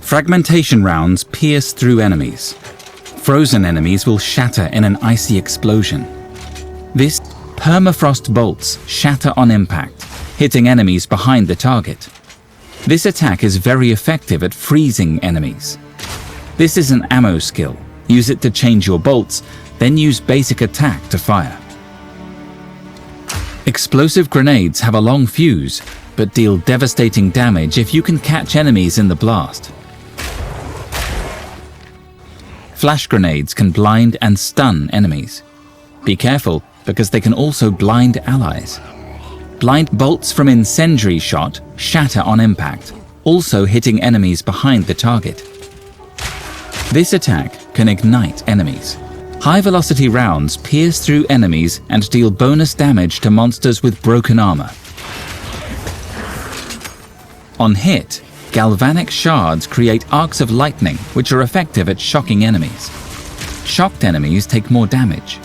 Fragmentation rounds pierce through enemies. Frozen enemies will shatter in an icy explosion. This permafrost bolts shatter on impact, hitting enemies behind the target. This attack is very effective at freezing enemies. This is an ammo skill. Use it to change your bolts, then use basic attack to fire. Explosive grenades have a long fuse, but deal devastating damage if you can catch enemies in the blast. Flash grenades can blind and stun enemies. Be careful, because they can also blind allies. Blind bolts from incendiary shot shatter on impact, also hitting enemies behind the target. This attack can ignite enemies. High-velocity rounds pierce through enemies and deal bonus damage to monsters with broken armor. On hit, galvanic shards create arcs of lightning, which are effective at shocking enemies. Shocked enemies take more damage.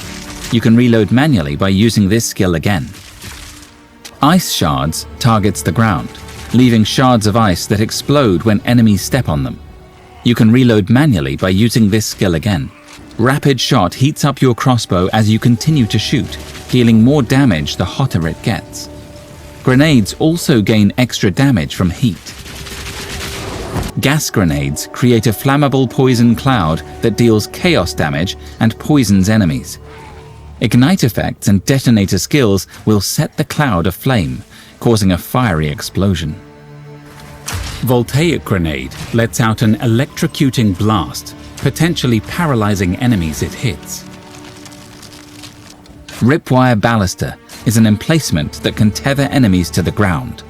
You can reload manually by using this skill again. Ice shards targets the ground, leaving shards of ice that explode when enemies step on them. You can reload manually by using this skill again. Rapid shot heats up your crossbow as you continue to shoot, dealing more damage the hotter it gets. Grenades also gain extra damage from heat. Gas grenades create a flammable poison cloud that deals chaos damage and poisons enemies. Ignite effects and detonator skills will set the cloud aflame, causing a fiery explosion. Voltaic grenade lets out an electrocuting blast, potentially paralyzing enemies it hits. Ripwire ballista is an emplacement that can tether enemies to the ground.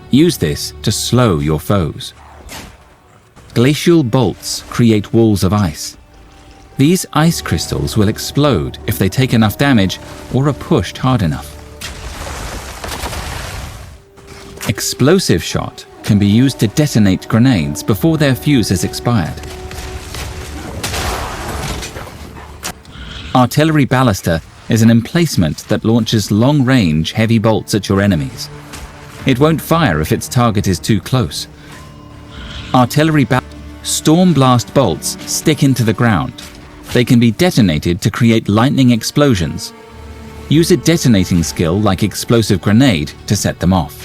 Use this to slow your foes. Glacial bolts create walls of ice. These ice crystals will explode if they take enough damage or are pushed hard enough. Explosive shot can be used to detonate grenades before their fuse is expired. Artillery ballista is an emplacement that launches long-range heavy bolts at your enemies. It won't fire if its target is too close. Storm blast bolts stick into the ground. They can be detonated to create lightning explosions. Use a detonating skill like explosive grenade to set them off.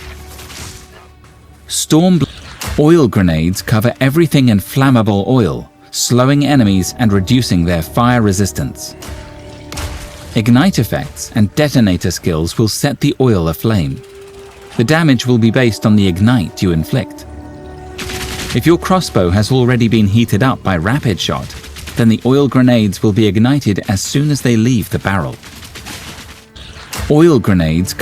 Oil grenades cover everything in flammable oil, slowing enemies and reducing their fire resistance. Ignite effects and detonator skills will set the oil aflame. The damage will be based on the ignite you inflict. If your crossbow has already been heated up by rapid shot, then the oil grenades will be ignited as soon as they leave the barrel. Oil grenades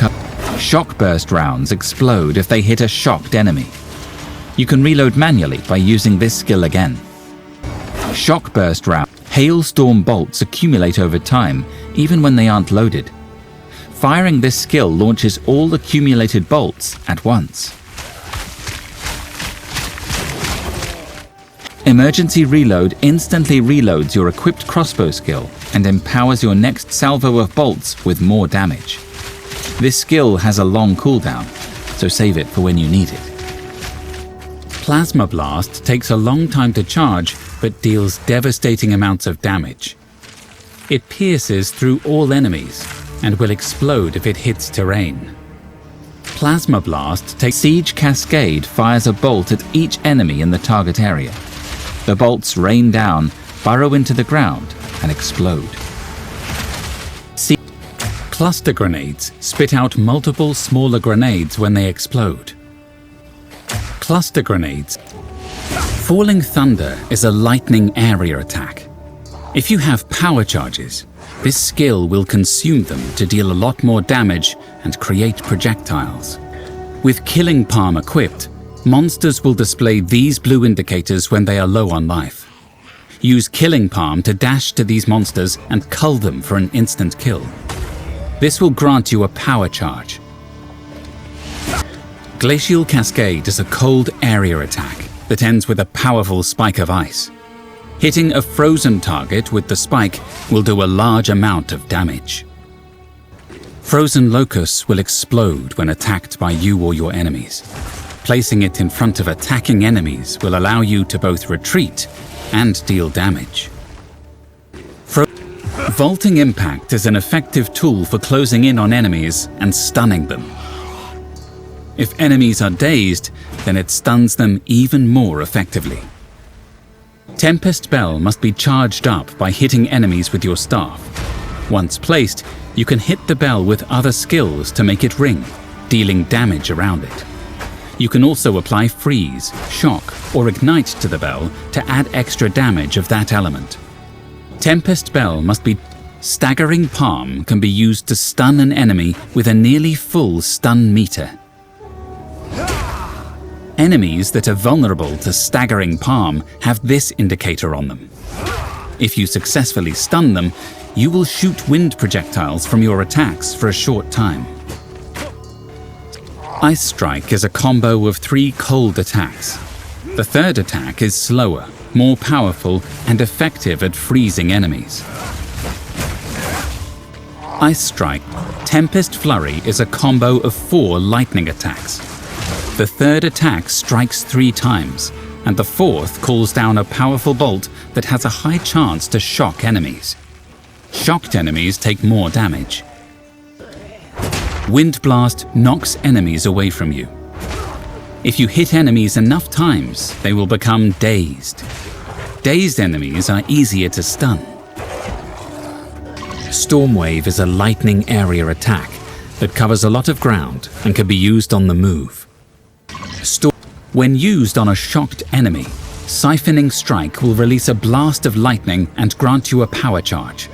shock burst rounds explode if they hit a shocked enemy. You can reload manually by using this skill again. Shock burst round. Hailstorm bolts accumulate over time, even when they aren't loaded. Firing this skill launches all accumulated bolts at once. Emergency reload instantly reloads your equipped crossbow skill and empowers your next salvo of bolts with more damage. This skill has a long cooldown, so save it for when you need it. Plasma Blast takes a long time to charge, but deals devastating amounts of damage. It pierces through all enemies and will explode if it hits terrain. Plasma Blast takes Siege Cascade fires a bolt at each enemy in the target area. The bolts rain down, burrow into the ground, and explode. Cluster grenades spit out multiple smaller grenades when they explode. Cluster grenades. Falling Thunder is a lightning area attack. If you have power charges, this skill will consume them to deal a lot more damage and create projectiles. With Killing Palm equipped, monsters will display these blue indicators when they are low on life. Use Killing Palm to dash to these monsters and cull them for an instant kill. This will grant you a power charge. Glacial Cascade is a cold area attack that ends with a powerful spike of ice. Hitting a frozen target with the spike will do a large amount of damage. Frozen locusts will explode when attacked by you or your enemies. Placing it in front of attacking enemies will allow you to both retreat and deal damage. Vaulting Impact is an effective tool for closing in on enemies and stunning them. If enemies are dazed, then it stuns them even more effectively. Tempest Bell must be charged up by hitting enemies with your staff. Once placed, you can hit the bell with other skills to make it ring, dealing damage around it. You can also apply Freeze, Shock, or Ignite to the bell to add extra damage of that element. Tempest Bell must be... Staggering Palm can be used to stun an enemy with a nearly full stun meter. Enemies that are vulnerable to Staggering Palm have this indicator on them. If you successfully stun them, you will shoot wind projectiles from your attacks for a short time. Ice Strike is a combo of 3 cold attacks. The third attack is slower, more powerful, and effective at freezing enemies. Ice Strike. Tempest Flurry is a combo of 4 lightning attacks. The third attack strikes 3 times, and the fourth calls down a powerful bolt that has a high chance to shock enemies. Shocked enemies take more damage. Wind Blast knocks enemies away from you. If you hit enemies enough times, they will become dazed. Dazed enemies are easier to stun. Stormwave is a lightning area attack that covers a lot of ground and can be used on the move. When used on a shocked enemy, Siphoning Strike will release a blast of lightning and grant you a power charge.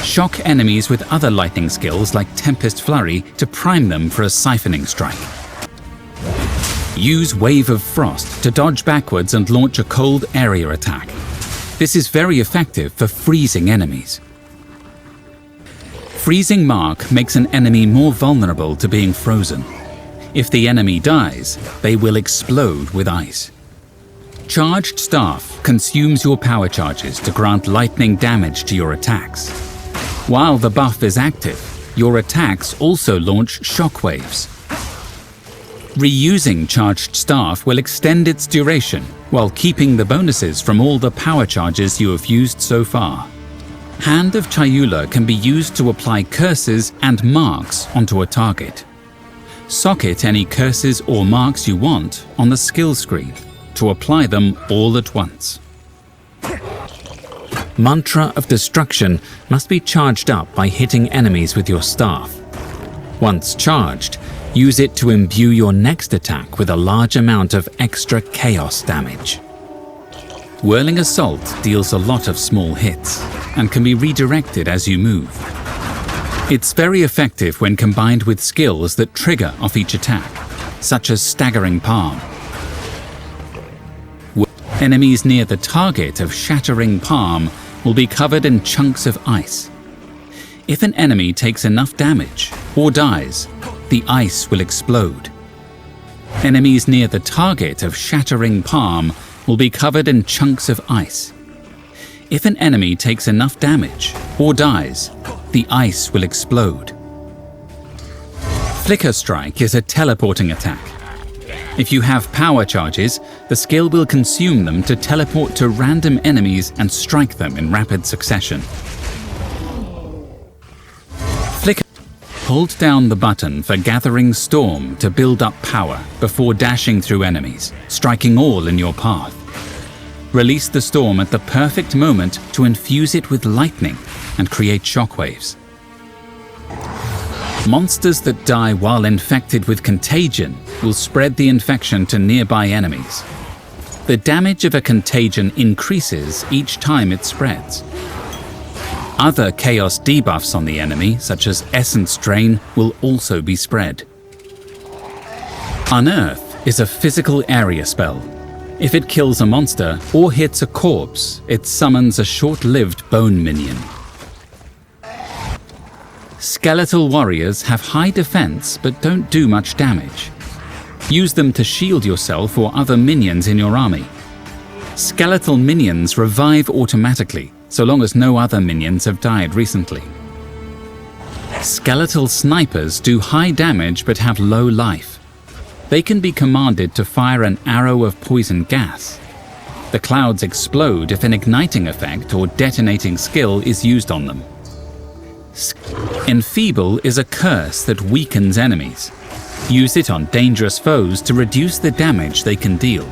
Shock enemies with other lightning skills like Tempest Flurry to prime them for a Siphoning Strike. Use Wave of Frost to dodge backwards and launch a cold area attack. This is very effective for freezing enemies. Freezing Mark makes an enemy more vulnerable to being frozen. If the enemy dies, they will explode with ice. Charged Staff consumes your power charges to grant lightning damage to your attacks. While the buff is active, your attacks also launch shockwaves. Reusing Charged Staff will extend its duration while keeping the bonuses from all the power charges you have used so far. Hand of Chayula can be used to apply curses and marks onto a target. Socket any curses or marks you want on the skill screen to apply them all at once. Mantra of Destruction must be charged up by hitting enemies with your staff. Once charged, use it to imbue your next attack with a large amount of extra chaos damage. Whirling Assault deals a lot of small hits and can be redirected as you move. It's very effective when combined with skills that trigger off each attack, such as Staggering Palm. Enemies near the target of Shattering Palm will be covered in chunks of ice. If an enemy takes enough damage or dies, the ice will explode. Enemies near the target of Shattering Palm will be covered in chunks of ice. If an enemy takes enough damage or dies, the ice will explode. Flicker Strike is a teleporting attack. If you have power charges, the skill will consume them to teleport to random enemies and strike them in rapid succession. Hold down the button for Gathering Storm to build up power before dashing through enemies, striking all in your path. Release the storm at the perfect moment to infuse it with lightning and create shockwaves. Monsters that die while infected with contagion will spread the infection to nearby enemies. The damage of a contagion increases each time it spreads. Other chaos debuffs on the enemy, such as Essence Drain, will also be spread. Unearth is a physical area spell. If it kills a monster or hits a corpse, it summons a short-lived bone minion. Skeletal warriors have high defense but don't do much damage. Use them to shield yourself or other minions in your army. Skeletal minions revive automatically, so long as no other minions have died recently. Skeletal snipers do high damage but have low life. They can be commanded to fire an arrow of poison gas. The clouds explode if an igniting effect or detonating skill is used on them. Enfeeble is a curse that weakens enemies. Use it on dangerous foes to reduce the damage they can deal.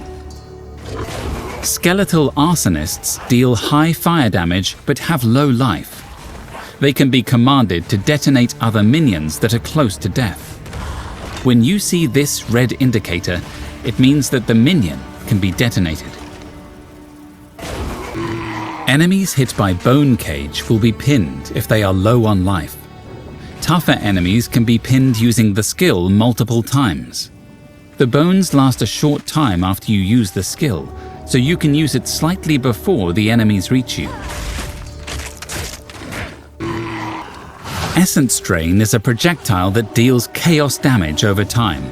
Skeletal arsonists deal high fire damage but have low life. They can be commanded to detonate other minions that are close to death. When you see this red indicator, it means that the minion can be detonated. Enemies hit by Bone Cage will be pinned if they are low on life. Tougher enemies can be pinned using the skill multiple times. The bones last a short time after you use the skill, so you can use it slightly before the enemies reach you. Essence Drain is a projectile that deals chaos damage over time.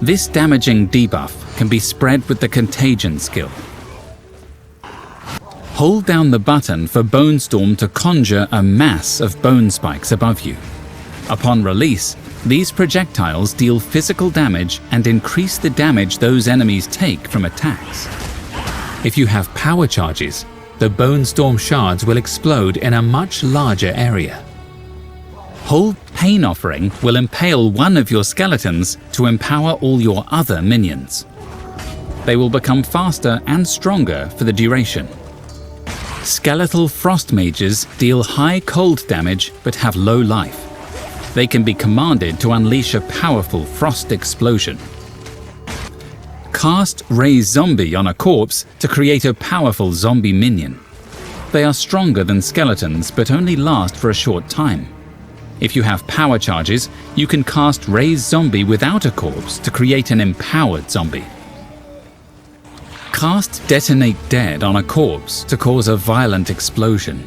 This damaging debuff can be spread with the Contagion skill. Hold down the button for Bone Storm to conjure a mass of bone spikes above you. Upon release, these projectiles deal physical damage and increase the damage those enemies take from attacks. If you have power charges, the Bone Storm shards will explode in a much larger area. Hold Pain Offering will impale one of your skeletons to empower all your other minions. They will become faster and stronger for the duration. Skeletal Frost Mages deal high cold damage but have low life. They can be commanded to unleash a powerful frost explosion. Cast Raise Zombie on a corpse to create a powerful zombie minion. They are stronger than skeletons but only last for a short time. If you have power charges, you can cast Raise Zombie without a corpse to create an empowered zombie. Cast Detonate Dead on a corpse to cause a violent explosion.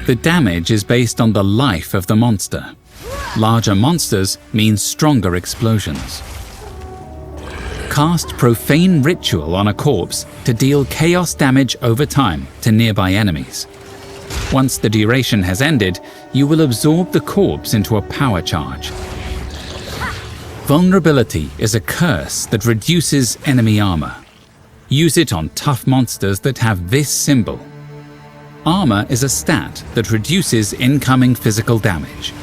The damage is based on the life of the monster. Larger monsters mean stronger explosions. Cast Profane Ritual on a corpse to deal chaos damage over time to nearby enemies. Once the duration has ended, you will absorb the corpse into a power charge. Vulnerability is a curse that reduces enemy armor. Use it on tough monsters that have this symbol. Armor is a stat that reduces incoming physical damage.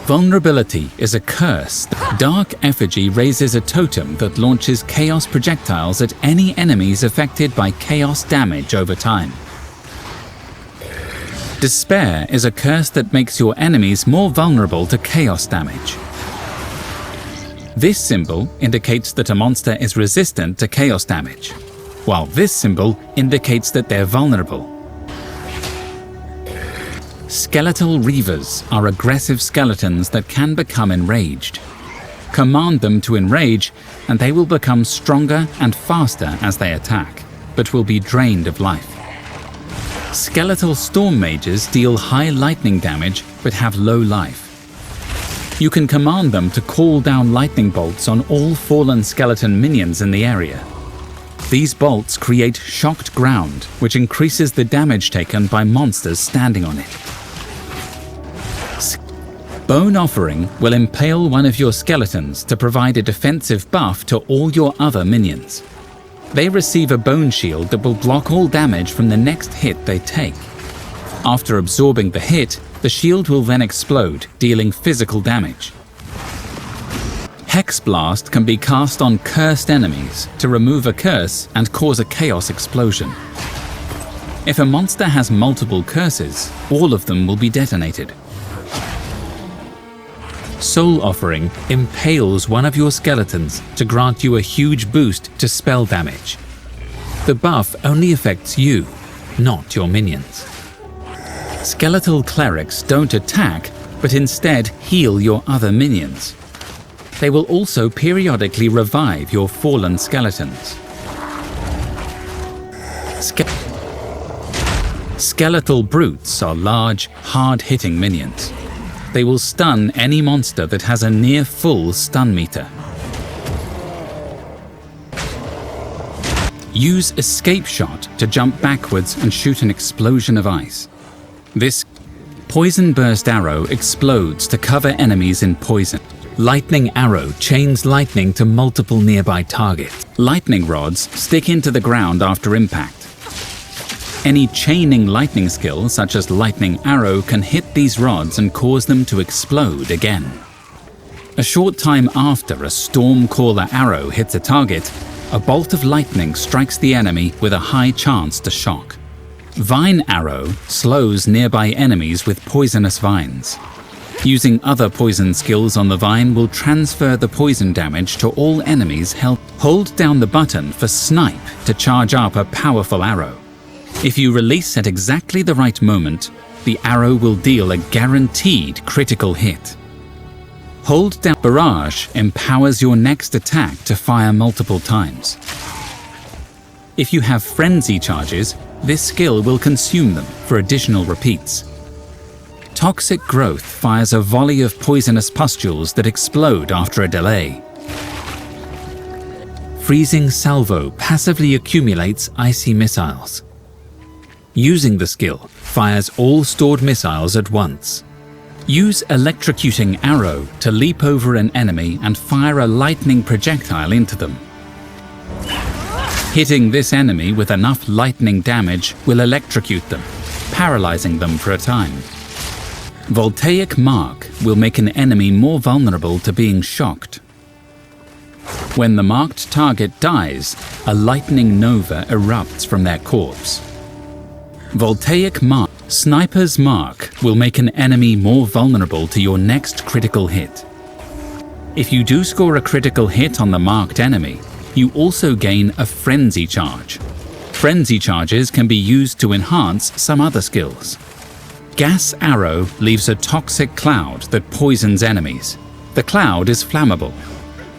Vulnerability is a curse. Dark Effigy raises a totem that launches chaos projectiles at any enemies affected by chaos damage over time. Despair is a curse that makes your enemies more vulnerable to chaos damage. This symbol indicates that a monster is resistant to chaos damage, while this symbol indicates that they're vulnerable. Skeletal Reavers are aggressive skeletons that can become enraged. Command them to enrage, and they will become stronger and faster as they attack, but will be drained of life. Skeletal Storm Mages deal high lightning damage, but have low life. You can command them to call down lightning bolts on all fallen skeleton minions in the area. These bolts create shocked ground, which increases the damage taken by monsters standing on it. Bone Offering will impale one of your skeletons to provide a defensive buff to all your other minions. They receive a bone shield that will block all damage from the next hit they take. After absorbing the hit, the shield will then explode, dealing physical damage. Hex Blast can be cast on cursed enemies to remove a curse and cause a chaos explosion. If a monster has multiple curses, all of them will be detonated. Soul Offering impales one of your skeletons to grant you a huge boost to spell damage. The buff only affects you, not your minions. Skeletal Clerics don't attack, but instead heal your other minions. They will also periodically revive your fallen skeletons. Skeletal Brutes are large, hard-hitting minions. They will stun any monster that has a near full stun meter. Use Escape Shot to jump backwards and shoot an explosion of ice. This Poison Burst Arrow explodes to cover enemies in poison. Lightning Arrow chains lightning to multiple nearby targets. Lightning Rods stick into the ground after impact. Any chaining lightning skill, such as Lightning Arrow, can hit these rods and cause them to explode again. A short time after a Stormcaller Arrow hits a target, a bolt of lightning strikes the enemy with a high chance to shock. Vine Arrow slows nearby enemies with poisonous vines. Using other poison skills on the vine will transfer the poison damage to all enemies held. Hold down the button for Snipe to charge up a powerful arrow. If you release at exactly the right moment, the arrow will deal a guaranteed critical hit. Hold down Barrage empowers your next attack to fire multiple times. If you have Frenzy charges, this skill will consume them for additional repeats. Toxic Growth fires a volley of poisonous pustules that explode after a delay. Freezing Salvo passively accumulates icy missiles. Using the skill fires all stored missiles at once. Use Electrocuting Arrow to leap over an enemy and fire a lightning projectile into them. Hitting this enemy with enough lightning damage will electrocute them, paralyzing them for a time. Voltaic Mark will make an enemy more vulnerable to being shocked. When the marked target dies, a lightning nova erupts from their corpse. Voltaic Mark. Sniper's Mark will make an enemy more vulnerable to your next critical hit. If you do score a critical hit on the marked enemy, you also gain a Frenzy charge. Frenzy charges can be used to enhance some other skills. Gas Arrow leaves a toxic cloud that poisons enemies. The cloud is flammable.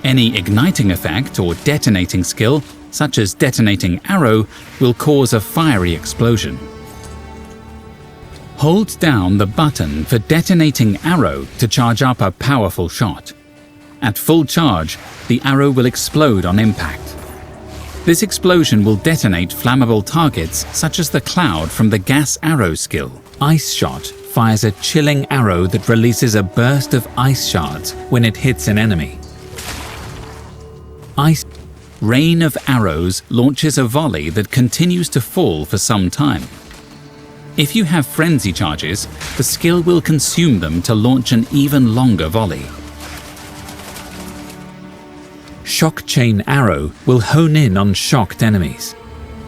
Any igniting effect or detonating skill, such as Detonating Arrow, will cause a fiery explosion. Hold down the button for Detonating Arrow to charge up a powerful shot. At full charge, the arrow will explode on impact. This explosion will detonate flammable targets such as the cloud from the Gas Arrow skill. Ice Shot fires a chilling arrow that releases a burst of ice shards when it hits an enemy. Rain of Arrows launches a volley that continues to fall for some time. If you have Frenzy charges, the skill will consume them to launch an even longer volley. Shock Chain Arrow will hone in on shocked enemies.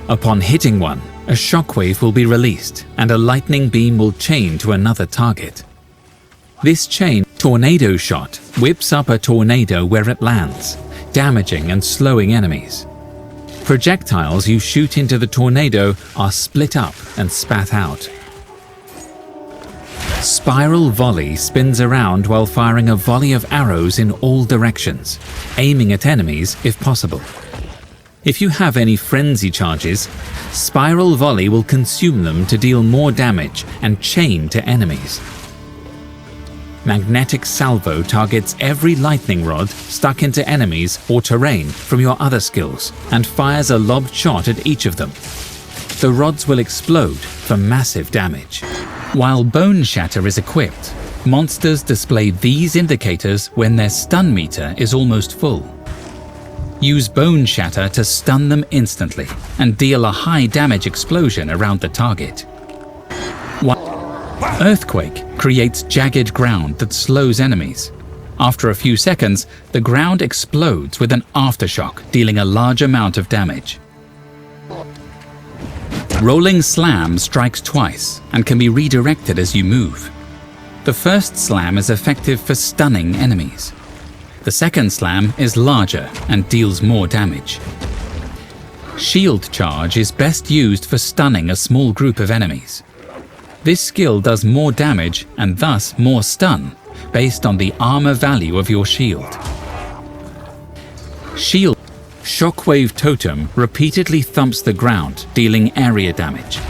Upon hitting one, a shockwave will be released and a lightning beam will chain to another target. This chain, Tornado Shot, whips up a tornado where it lands, damaging and slowing enemies. Projectiles you shoot into the tornado are split up and spat out. Spiral Volley spins around while firing a volley of arrows in all directions, aiming at enemies if possible. If you have any Frenzy charges, Spiral Volley will consume them to deal more damage and chain to enemies. Magnetic Salvo targets every lightning rod stuck into enemies or terrain from your other skills and fires a lobbed shot at each of them. The rods will explode for massive damage. While Bone Shatter is equipped, monsters display these indicators when their stun meter is almost full. Use Bone Shatter to stun them instantly and deal a high damage explosion around the target. Earthquake creates jagged ground that slows enemies. After a few seconds, the ground explodes with an aftershock, dealing a large amount of damage. Rolling Slam strikes twice and can be redirected as you move. The first slam is effective for stunning enemies. The second slam is larger and deals more damage. Shield Charge is best used for stunning a small group of enemies. This skill does more damage and thus more stun, based on the armor value of your shield. Shockwave Totem repeatedly thumps the ground, dealing area damage.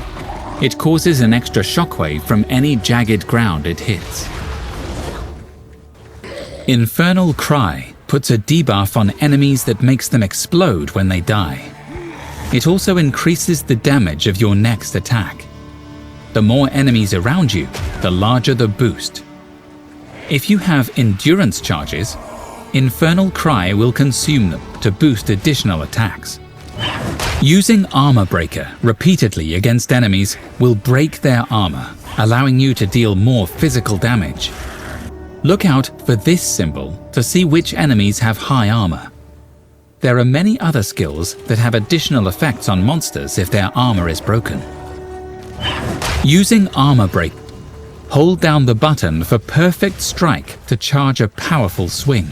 It causes an extra shockwave from any jagged ground it hits. Infernal Cry puts a debuff on enemies that makes them explode when they die. It also increases the damage of your next attack. The more enemies around you, the larger the boost. If you have endurance charges, Infernal Cry will consume them to boost additional attacks. Using Armor Breaker repeatedly against enemies will break their armor, allowing you to deal more physical damage. Look out for this symbol to see which enemies have high armor. There are many other skills that have additional effects on monsters if their armor is broken. Using Armor Break, hold down the button for Perfect Strike to charge a powerful swing.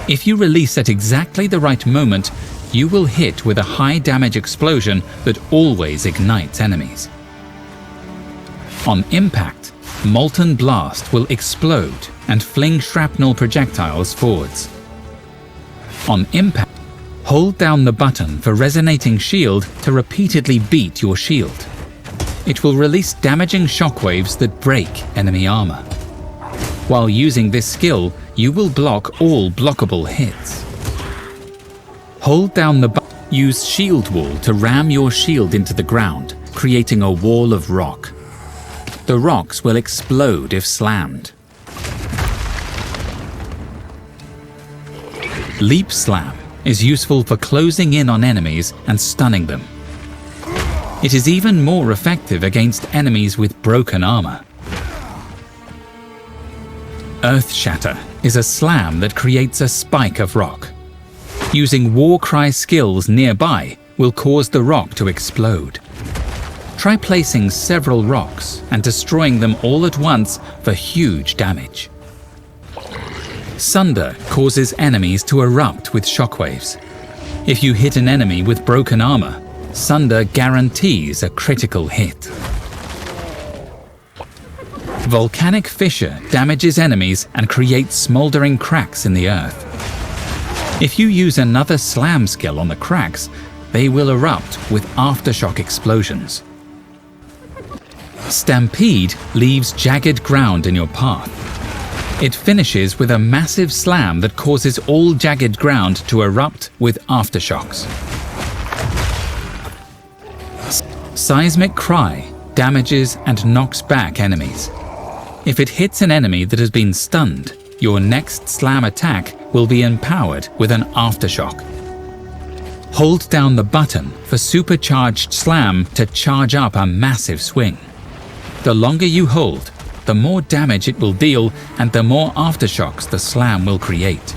If you release at exactly the right moment, you will hit with a high damage explosion that always ignites enemies. On impact, Molten Blast will explode and fling shrapnel projectiles forwards. On impact, hold down the button for Resonating Shield to repeatedly beat your shield. It will release damaging shockwaves that break enemy armor. While using this skill, you will block all blockable hits. Hold down the button. Use Shield Wall to ram your shield into the ground, creating a wall of rock. The rocks will explode if slammed. Leap Slam is useful for closing in on enemies and stunning them. It is even more effective against enemies with broken armor. Earth Shatter is a slam that creates a spike of rock. Using Warcry skills nearby will cause the rock to explode. Try placing several rocks and destroying them all at once for huge damage. Sunder causes enemies to erupt with shockwaves. If you hit an enemy with broken armor, Sunder guarantees a critical hit. Volcanic Fissure damages enemies and creates smoldering cracks in the earth. If you use another slam skill on the cracks, they will erupt with aftershock explosions. Stampede leaves jagged ground in your path. It finishes with a massive slam that causes all jagged ground to erupt with aftershocks. Seismic Cry damages and knocks back enemies. If it hits an enemy that has been stunned, your next slam attack will be empowered with an aftershock. Hold down the button for Supercharged Slam to charge up a massive swing. The longer you hold, the more damage it will deal and the more aftershocks the slam will create.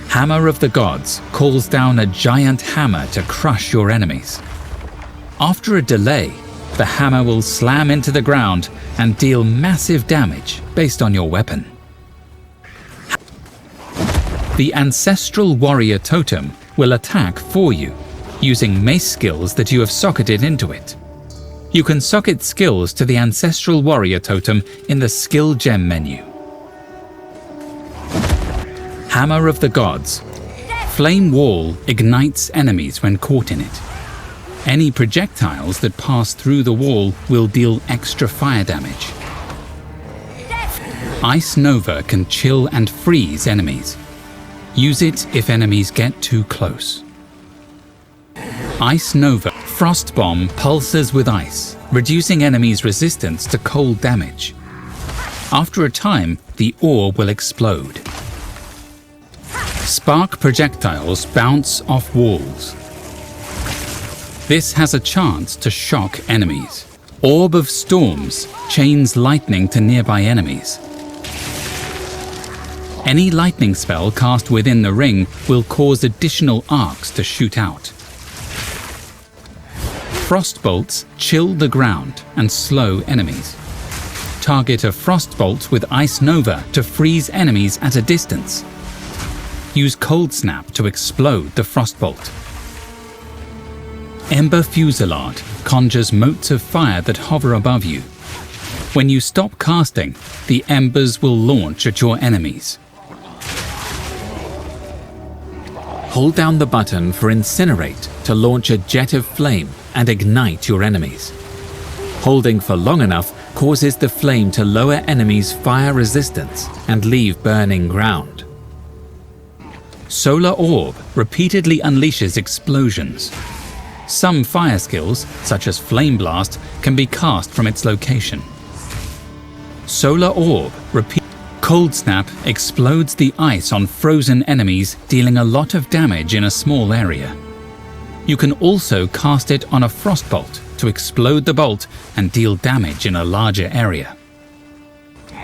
Hammer of the Gods calls down a giant hammer to crush your enemies. After a delay, the hammer will slam into the ground and deal massive damage based on your weapon. The Ancestral Warrior Totem will attack for you, using mace skills that you have socketed into it. You can socket skills to the Ancestral Warrior Totem in the Skill Gem menu. Hammer of the Gods. Flame Wall ignites enemies when caught in it. Any projectiles that pass through the wall will deal extra fire damage. Ice Nova can chill and freeze enemies. Use it if enemies get too close. Ice Nova. Frost Bomb pulses with ice, reducing enemies' resistance to cold damage. After a time, the ore will explode. Spark projectiles bounce off walls. This has a chance to shock enemies. Orb of Storms chains lightning to nearby enemies. Any lightning spell cast within the ring will cause additional arcs to shoot out. Frostbolts chill the ground and slow enemies. Target a Frostbolt with Ice Nova to freeze enemies at a distance. Use Cold Snap to explode the Frostbolt. Ember Fusillade conjures motes of fire that hover above you. When you stop casting, the embers will launch at your enemies. Hold down the button for Incinerate to launch a jet of flame and ignite your enemies. Holding for long enough causes the flame to lower enemies' fire resistance and leave burning ground. Solar Orb repeatedly unleashes explosions. Some fire skills, such as Flame Blast, can be cast from its location. Solar Orb. Cold Snap explodes the ice on frozen enemies, dealing a lot of damage in a small area. You can also cast it on a Frostbolt to explode the bolt and deal damage in a larger area.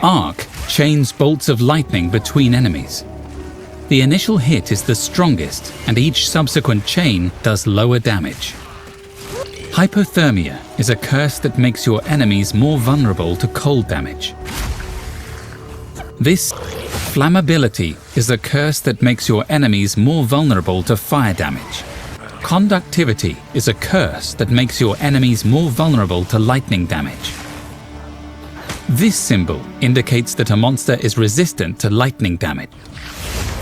Arc chains bolts of lightning between enemies. The initial hit is the strongest, and each subsequent chain does lower damage. Hypothermia is a curse that makes your enemies more vulnerable to cold damage. This flammability is a curse that makes your enemies more vulnerable to fire damage. Conductivity is a curse that makes your enemies more vulnerable to lightning damage. This symbol indicates that a monster is resistant to lightning damage.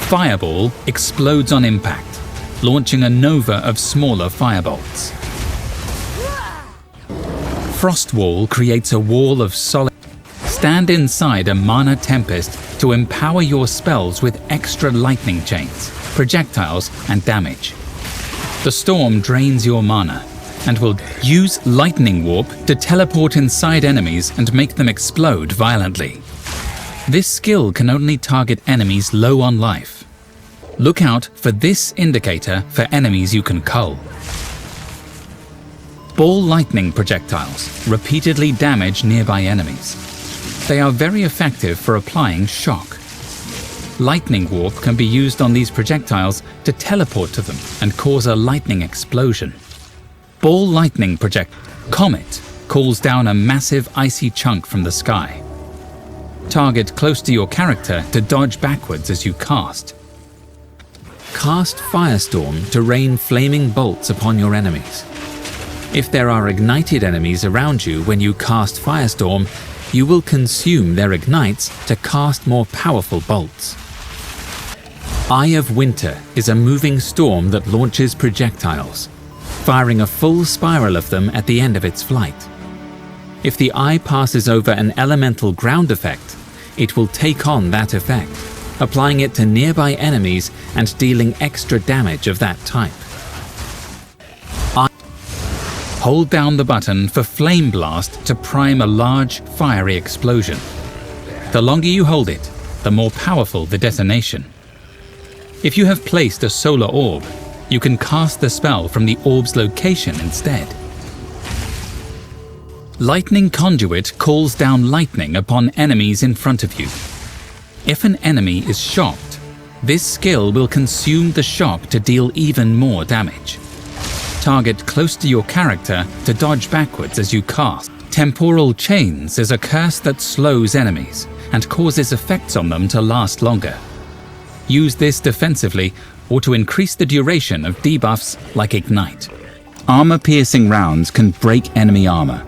Fireball explodes on impact, launching a nova of smaller firebolts. Frost Wall creates a wall of solid. Stand inside a mana tempest to empower your spells with extra lightning chains, projectiles, and damage. The storm drains your mana and will use Lightning Warp to teleport inside enemies and make them explode violently. This skill can only target enemies low on life. Look out for this indicator for enemies you can cull. Ball lightning projectiles repeatedly damage nearby enemies. They are very effective for applying shock. Lightning Warp can be used on these projectiles to teleport to them and cause a lightning explosion. Ball lightning Comet calls down a massive icy chunk from the sky. Target close to your character to dodge backwards as you cast. Cast Firestorm to rain flaming bolts upon your enemies. If there are ignited enemies around you when you cast Firestorm, you will consume their ignites to cast more powerful bolts. Eye of Winter is a moving storm that launches projectiles, firing a full spiral of them at the end of its flight. If the eye passes over an elemental ground effect, it will take on that effect, applying it to nearby enemies and dealing extra damage of that type. Hold down the button for Flame Blast to prime a large, fiery explosion. The longer you hold it, the more powerful the detonation. If you have placed a solar orb, you can cast the spell from the orb's location instead. Lightning Conduit calls down lightning upon enemies in front of you. If an enemy is shocked, this skill will consume the shock to deal even more damage. Target close to your character to dodge backwards as you cast. Temporal Chains is a curse that slows enemies and causes effects on them to last longer. Use this defensively or to increase the duration of debuffs like Ignite. Armor-piercing rounds can break enemy armor,